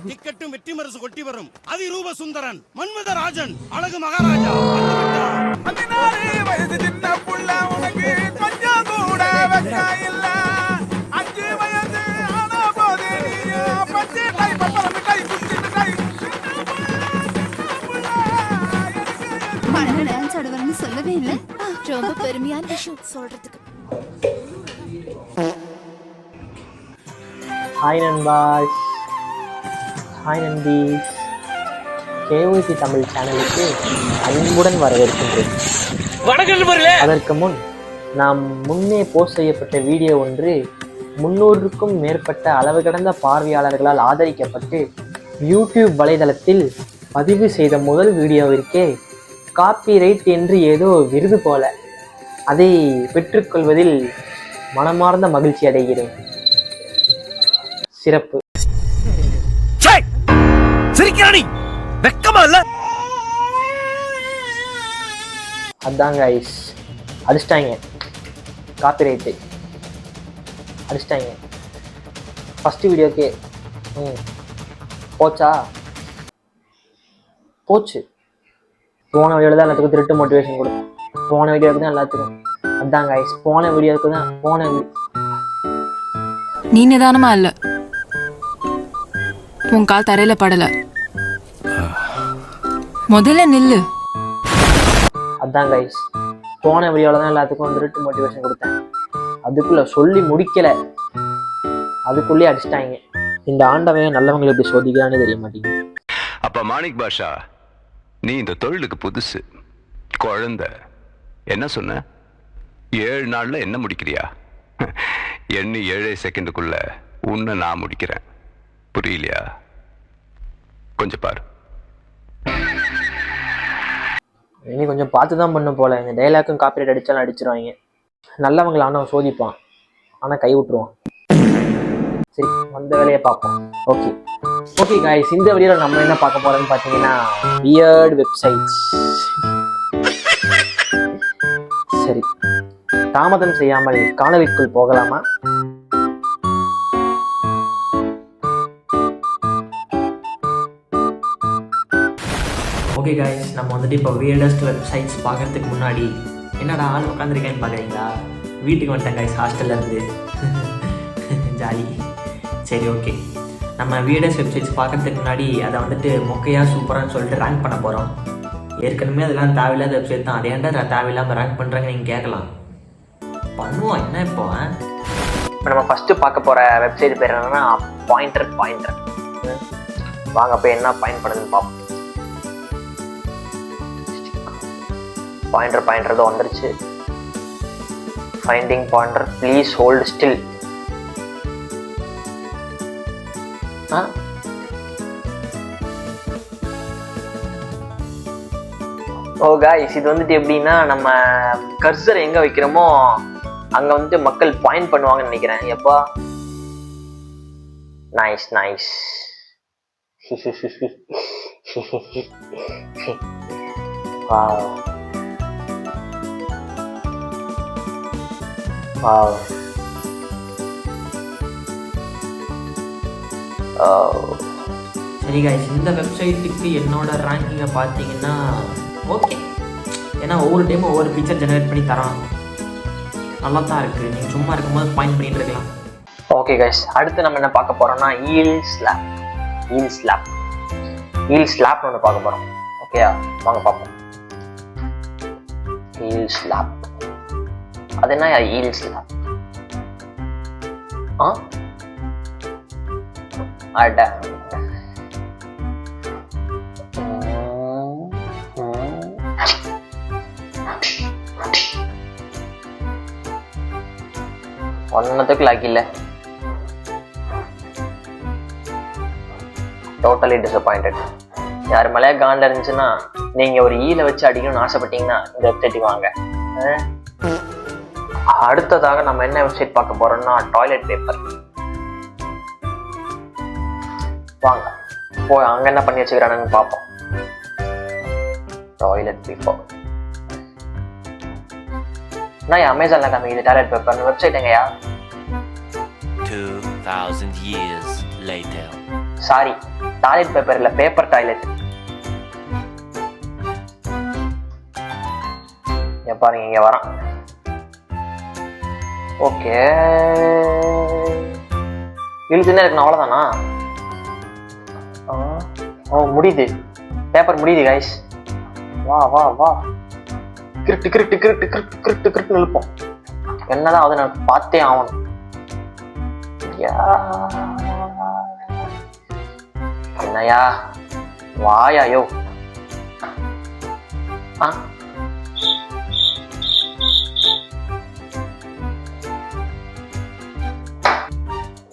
டிக்கெட்டும் வெற்றி மரசு கொட்டி வரும் அதிரூப சுந்தரன் மன்மதராஜன் அழகு மகாராஜா வயசு சின்ன புள்ள உனக்கு கொஞ்சம் கூட வெக்கம் இல்ல 5 வயசு ஆன போது பச்சை டாய் பப்பரம் டாய் குச்சி டாய் மனன டான்ஸ் ஆடுவன்னு சொல்லவே இல்ல. ரொம்ப பெருமையான விஷயம் சொல்றதுக்கு. ஹாய் நண்பாஸ், ஹாய் நண்பீஸ், கேஓசி தமிழ் சேனலுக்கு அன்புடன் வரவேற்கின்றேன். அதற்கு முன் நாம் முன்னே போஸ்ட் செய்யப்பட்ட வீடியோ ஒன்று 300க்கும் மேற்பட்ட அளவு கடந்த பார்வையாளர்களால் ஆதரிக்கப்பட்டு யூடியூப் வலைதளத்தில் பதிவு செய்த முதல் வீடியோவிற்கே காப்பிரைட் என்று ஏதோ விருது போல அதை பெற்றுக்கொள்வதில் மனமார்ந்த மகிழ்ச்சி அடைகிறேன். சிறப்பு. அதாங்க ஐஸ் அடிச்சிட்டாங்க, காப்பிரைட்டு அடிச்சிட்டாங்க ஃபஸ்ட்டு வீடியோக்கே. போச்சா? போச்சு. போன வீடியோவில் தான் எல்லாத்துக்கும் திருட்டு மோட்டிவேஷன் கொடுத்தேன். போன வீடியோவுக்கு தான் எல்லாத்துக்கும். அதாங்க ஐஸ் போன வீடியோவுக்கு தான் நீ நிதானமா இல்ல, உன் கால் தரையில படல, முதல்ல நில்லு. அதான் கைஸ் போன வீடியோவில் தான் எல்லாத்துக்கும் திருட்டு மோட்டிவேஷன் கொடுத்தேன். அதுக்குள்ள சொல்லி முடிக்கல, அதுக்குள்ளேயே அடிச்சிட்டாங்க. இந்த ஆண்டவன் நல்லவங்களை எப்படி சோதிக்கிறான்னு தெரிய மாட்டேங்குது. அப்ப மாணிக் பாஷா, நீ இந்த தொழிலுக்கு புதுசு, குழந்தை. என்ன சொன்ன? 7 நாள்ல என்ன முடிக்கிறியா? எண்ணி 7 செகண்டுக்குள்ள உன்னை நான் முடிக்கிறேன். புரியலையா? கொஞ்சம் பாரு. இனி கொஞ்சம் பார்த்து தான் பண்ண போல. இந்த டைலாக்கும் காப்பிரைட் அடித்தாலும் அடிச்சிருவாங்க. நல்லவங்களை ஆனால் சோதிப்பான், ஆனால் கை விட்டுருவான். சரி, வந்த வேலையை பார்ப்போம். ஓகே காய்ஸ், இந்த வீடியோவில் நம்ம என்ன பார்க்க போகிறோம்னு பார்த்தீங்கன்னா வியர்ட் வெப்சைட்ஸ். சரி, தாமதம் செய்யாமல் காணொளிக்குள் போகலாமா? ஓகே காய்ஸ், நம்ம வந்துட்டு இப்போ வியர்டஸ்ட் வெப்சைட்ஸ் பார்க்கறதுக்கு முன்னாடி என்னடா ஆள் உட்காந்துருக்கேன்னு பார்க்குறீங்களா? வீட்டுக்கு வந்துட்டேன் காய்ஸ், ஹாஸ்டல்லேருந்து. ஜாலி. சரி, ஓகே. நம்ம வியர்டஸ்ட் வெப்சைட்ஸ் பார்க்கறதுக்கு முன்னாடி அதை வந்துட்டு மொக்கையாக சூப்பரான்னு சொல்லிட்டு ரேங்க் பண்ண போகிறோம். ஏற்கனவே அதெல்லாம் தேவையில்லாத வெப்சைட் தான், அதை ஏன்டா தேவையில்லாமல் ரேங்க் பண்ணுறாங்க நீங்கள் கேட்கலாம். பண்ணுவோம் என்ன இப்போ நம்ம ஃபஸ்ட்டு பார்க்க போகிற வெப்சைட் பேர் என்னன்னா பாயிண்டர். வாங்க போய் என்ன பாயிண்ட் பண்ணுதுன்னு பார்ப்போம். பாயிண்டர் தான் வந்துருச்சு. Finding pointer, please hold still. Oh guys, இது வந்துட்டு எப்படின்னா நம்ம கர்சர் எங்க வைக்கிறோமோ அங்க வந்துட்டு மக்கள் பாயிண்ட் பண்ணுவாங்கன்னு நினைக்கிறேன். எப்பா நைஸ். சரி காய்ஸ், இந்த வெப்சைட்டுக்கு என்னோட ரேங்கிங்கை பார்த்தீங்கன்னா ஓகே. ஏன்னா ஒவ்வொரு டைமும் ஒவ்வொரு பிக்சர் ஜெனரேட் பண்ணி தரான், நல்லா தான் இருக்குது. நீங்கள் சும்மா இருக்கும்போது பாயிண்ட் பண்ணிட்டு இருக்கலாம். ஓகே காய்ஸ், அடுத்து நம்ம என்ன பார்க்க போகிறோம்னா ஈல் ஸ்லாப்னு ஒன்று பார்க்க போகிறோம். ஓகேயா, வாங்க பார்ப்போம். ஈல் ஸ்லாப், அது என்ன ஈல் ஸ்லாப்? அட ஒன்னத்துக்கு லாக் இல்லை. Totally disappointed. யார் மலையா காண்டில் இருந்துச்சுன்னா நீங்கள் ஒரு ஈல வச்சு அடிக்கணும்னு ஆசைப்பட்டீங்கன்னா இந்த வெப்சைட்டுக்கு வாங்க. அடுத்ததாக நம்ம என்ன வெப்சைட் பார்க்க போறோம்னா டாய்லெட் பேப்பர். வாங்க போய் அங்க என்ன பண்ணி வச்சுக்கிறானுன்னு பார்ப்போம். டாய்லெட் பேப்பர் நான் அமேசான்ல காமிக்குது. டாய்லெட் பேப்பர் வெப்சைட் எங்கயா? 2,000 years later. Sorry, toilet paper இல்ல, பேப்பர் டாய்லெட். பாருங்க இங்க வரான். ஓகே, இழுத்துனே இருக்கணும், அவ்வளவுதானா? ஓ முடியுது, பேப்பர் முடியுது கைஸ். வா வா வா, கிரிட்டு கிரிட்டு கிரிட்டு கிரிட்டு கிரிட்டு கிரிட்டு இழுப்போம். என்னதான் அதை நான் பார்த்தே ஆகணும். என்னையா வாயாயோ.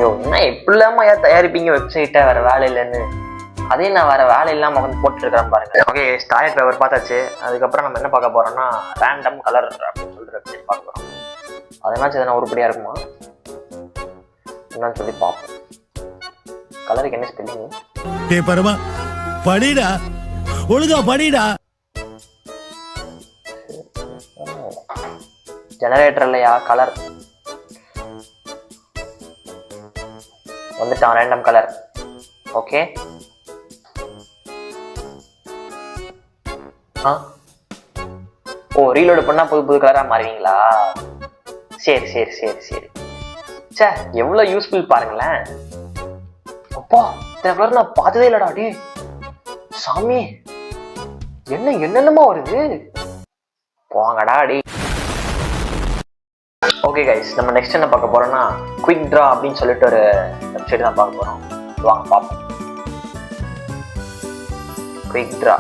யோ என்ன எப்படிலாமா தயாரிப்பீங்க வெப்சைட்டை வேற வேலை இல்லைன்னு? அதே நான் வேற வேலை இல்லாம வந்து போட்டுருக்கிறேன் பாருங்க. ஓகே, டாய்லெட் பேப்பர் பார்த்தாச்சு. அதுக்கப்புறம் நம்ம என்ன பார்க்க போறோம்னா ரேண்டம் கலர் அப்படின்னு சொல்லிட்டு வெப்சைட் பார்க்க போறோம். அதனாச்சும் எதனா உருப்படியா இருக்குமா என்னன்னு சொல்லி பார்ப்போம். கலருக்கு என்ன ஸ்பெல்லிங்? டேய் பரமா படிடா, ஒழுங்கா படிடா. ஜெனரேட்டர் இல்லையா, கலர் வந்துட்டான். Random colour. ஓகே, ஓ ரீலோடு பண்ணா புது புது கலரா மாறுவீங்களா? சரி சரி சரி சரி. சே எவ்வளவு யூஸ்ஃபுல் பாருங்களேன். அப்பா இந்த கலர் நான் பார்த்ததே இல்லடா. அடி சாமி, என்னென்னமா வருது, போங்கடா அடி. ஓகே கைஸ், நம்ம நெக்ஸ்ட் என்ன பார்க்க போறோம்னா குவிக் டிரா அப்படின்னு சொல்லிட்டு ஒரு வெப்சைட் தான் பார்க்க போறோம். வாங்க பார்ப்போம். குவிக் டிரா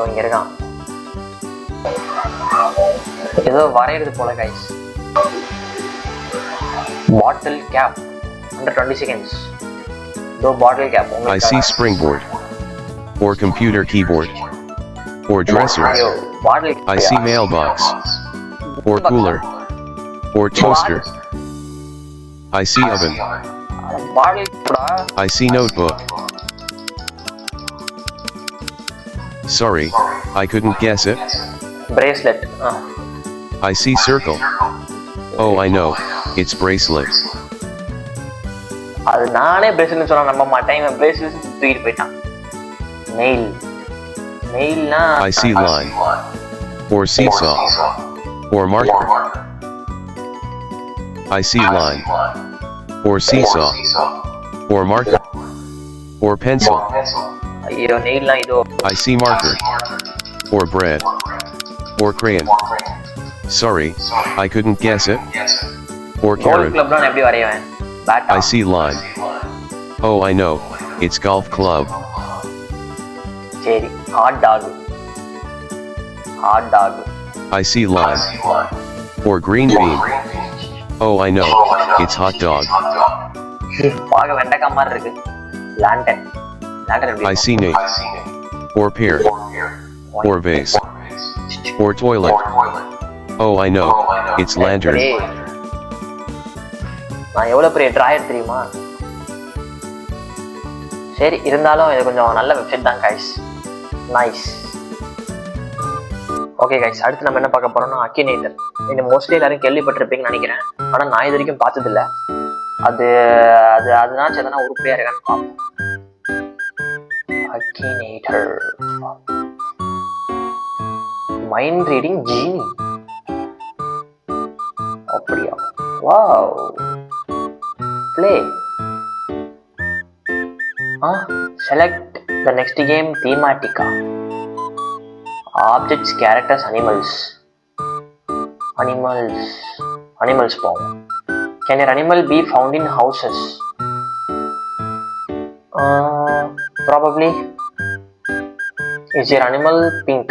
இங்க இருக்கான். ஏதோ வரையிறது போல guys. Bottle gap under 20 seconds. Do bottle cap. I see springboard or computer keyboard or dressers. I see mailbox or cooler or toaster. I see oven. I see notebook. Sorry, I couldn't guess it. Bracelet. I see circle. Oh, I know, it's bracelet. அது நானே bracelet சொன்னா நம்ப மாட்டேன். இவன் bracelet தூக்கிட்டு போயிட்டான். Nail. நெயில்னா I see line or seesaw or marker. I see line or seesaw or marker or pencil. ஐயோ நெயில்னா இதோ. I see marker or bread or crayon. Sorry, I couldn't guess it. Or carrot. கிளப்லாம் எப்படி வரையவேன்? I see line. Oh, I know, it's golf club. சரி, hot dog. Hot dog. I see line. Or green bean. Oh, I know, it's hot dog. பாக்க வெண்டைக்காய் மாதிரி இருக்கு. Landon. Landon எப்படி? I see nate. Or pear. Or vase. Or toilet. Oh, I know, it's lantern. நான் எவ்வளவு பெரிய drawer தெரியுமா? சரி, இருந்தாலும் இது கொஞ்சம் நல்ல வெப்சைட் தான் கைஸ். நைஸ். ஓகே கைஸ், அடுத்து நம்ம என்ன பார்க்க போறோம்னா அக்கினேட்டர். இது மோஸ்ட்லி எல்லாரும் கேள்விப்பட்டிருப்பீங்கன்னு நினைக்கிறேன். ஆனா நான் இது வரைக்கும் பார்த்தது இல்லை. அதனாச்சும் எதனா உருப்படியா இருக்கான்னு பார்ப்போம். அக்கினேட்டர். மைண்ட் ரீடிங் ஜீனி. அப்படியா? Wow. Play. Select the next game thematica. Objects, characters, animals. Animals form. Can your animal be found in houses? Probably. Is your animal pink?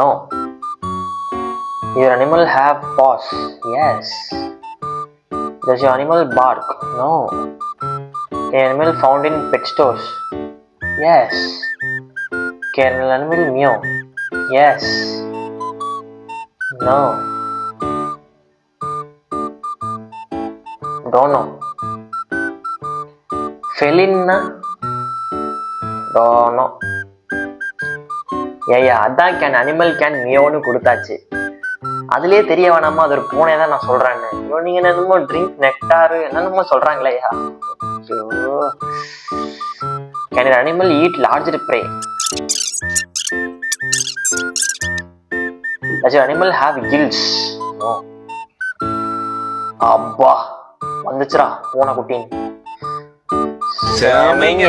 No. Your animal have paws? Yes. Does your animal bark? No. An animal found in pet stores? Yes. Can an animal meow? Yes. No. Don't know. Felina? Don't know. Yeah, அதான் can animal can meow னு கொடுத்தாச்சு. அதுலயே தெரிய வேணாமா அது ஒரு பூனை தான் நான் சொல்றேன்னு. ஐயோ நீங்க என்னமோ ட்ரிங்க் நெக்டாரு என்னென்னமோ சொல்றாங்களேயா. ஐயோ can an animal eat larger prey? Does your animal have gills? No. அப்பா வந்துச்சுரா பூனை குட்டின்னு. செமைங்க.